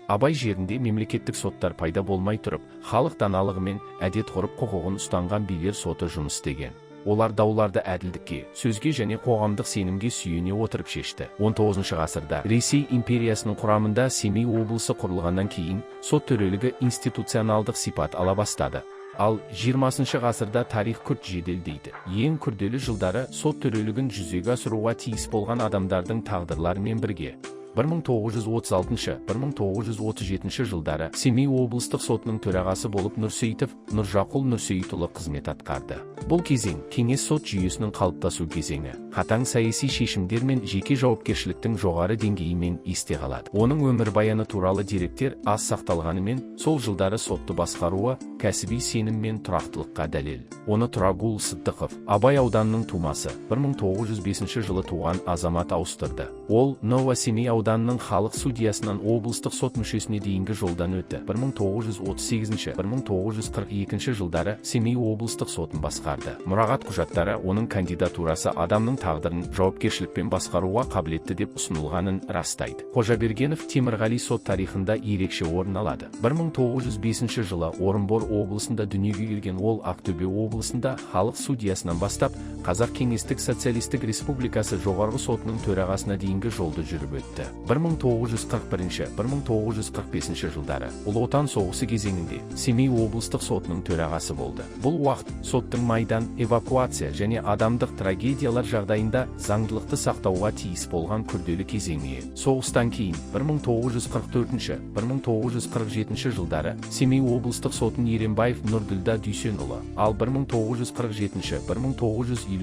Абай жерінде мемлекеттік соттар пайда болмай тұрып, халық даналығы мен әдет-ғұрып құқығын ұстанған билер соты жұмыс істеген. Олар дауларды әділдікке, сөзге және қоғамдық сенімге сүйене отырып шешті. 19 ғасырда Ресей империясының құрамында Семей облысы құрылғаннан кейін сот төрелігі институционалдық сипат ала бастады. Ал 20 ғасырда тарих күрт жеделдейді. Ең күрделі жылдары сот төрелігін жүзеге асыруға тиіс болған адамдардың тағдырларымен бірге 1936-1937 жылдары Семей облыстық сотының төрағасы болып Нұрсейітов Нұржақұл Нұрсейітұлы қызмет атқарды. Бұл кезең кеңес сот жүйесінің қалыптасу кезеңі, қатаң саяси шешімдер мен жеке жауапкершіліктің жоғары деңгейімен есте қалады. Оның өмірбаяны туралы деректер аз сақталғанымен, сол жылдары сотты басқаруы кәсіби сенім мен тұрақтылыққа дәлел. Оны Тұрағұл Сыдықов, Абай ауданының тумасы, 1905 жылы туған азамат ауыстырды. Ол Новосемей ауданының халық судьясынан облыстық сот мүшесіне дейінгі жолдан өтті. 1938-1942 жылдары Семей облыстық сотын басқарды. Мұрағат құжаттары оның кандидатурасы адамның тағдырын жауапкершілікпен басқаруға қабілетті деп ұсынылғанын растайды. Қожабергенов Темірғали сот тарихында ерекше орын алады. 1905 жылы Орынбор облысында дүниеге келген ол Ақтөбе облысында халық судьясынан бастап Қазақ Кеңестік Социалистік Республикасы жоғарғы сотының төрағасына дейінгі жолды жүріп өтті. 1941-1945 жылдары Ұлы Отан соғысы кезеңінде Семей облыстық сотының төрағасы болды. Бұл уақыт соттың майдан, эвакуация және адамдық трагедиялар жағдайында заңдылықты сақтауға тиіс болған күрделі кезеңі. Соғыстан кейін 1944-1947 жылдары Семей облыстық сотын Еренбаев Нұрділда Дүйсенұлы, ал 1947-1952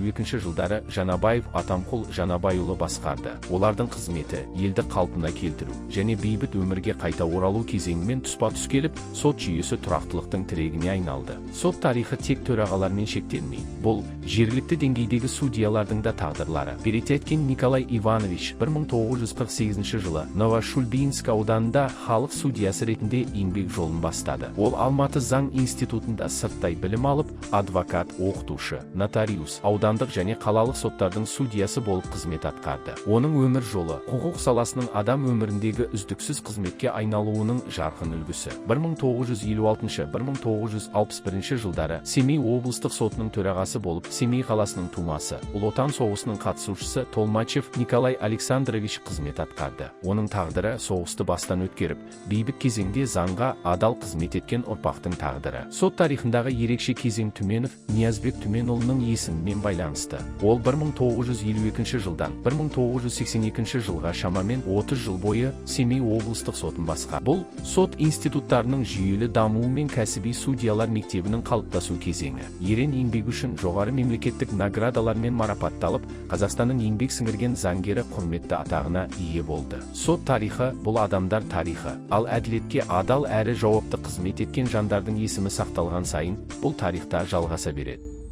жылдары Жанабаев Атамқұл Жанабайұлы басқарды. Олардың қызметі елді қалпына келтіру және бейбіт өмірге қайта оралу кезеңімен тұспа-тұс келіп, сот жүйесі тұрақтылықтың тірегіне айналды. Сот тарихы тек төрағалармен шектелмейді. Бұл жергілікті деңгейдегі судьялардың да тағдырлары. Перетятин Николай Иванович 1948 жылы Новошульбинск ауданында халық судьясы ретінде еңбек жолын бастады. Ол Алматы заң институтында сырттай білім алып, адвокат, оқытушы, нотариус, аудандық және қалалық соттардың судьясы болып қызмет атқарды. Оның өмір жолы құқық саласының адам өміріндегі үздіксіз қызметке айналуының жарқын үлгісі. 1956-1961 жылдары Семей облыстық сотының төрағасы болып Семей қаласының тумасы, Ұлы Отан соғысының қатысушысы Толмачев Николай Александрович қызмет атқарды. Оның тағдыры соғысты бастан өткеріп, бейбіт кезеңде заңға адал қызмет еткен ұрпақтың тағдыры. Сот тарихындағы ерекше кезең Түменов Ниязбек Түменұлының есімімен байланысты. Ол 1952 жылдан 1982 жылға шамамен 30 жыл бойы Семей облыстық сотын басқарды. Бұл сот институттарының жүйелі дамуы мен кәсіби судьялар мектебінің қалыптасу кезеңі. Ерен еңбегі үшін жоғары мемлекеттік наградалармен марапатталып, Қазақстанның еңбек сіңірген заңгері құрметті атағына ие болды. Сот тарихы бұл адамдар тарихы, ал әділетке адал әрі жауапты қызмет еткен жандардың есімі сақталған сайын бұл тарихта жалғаса береді.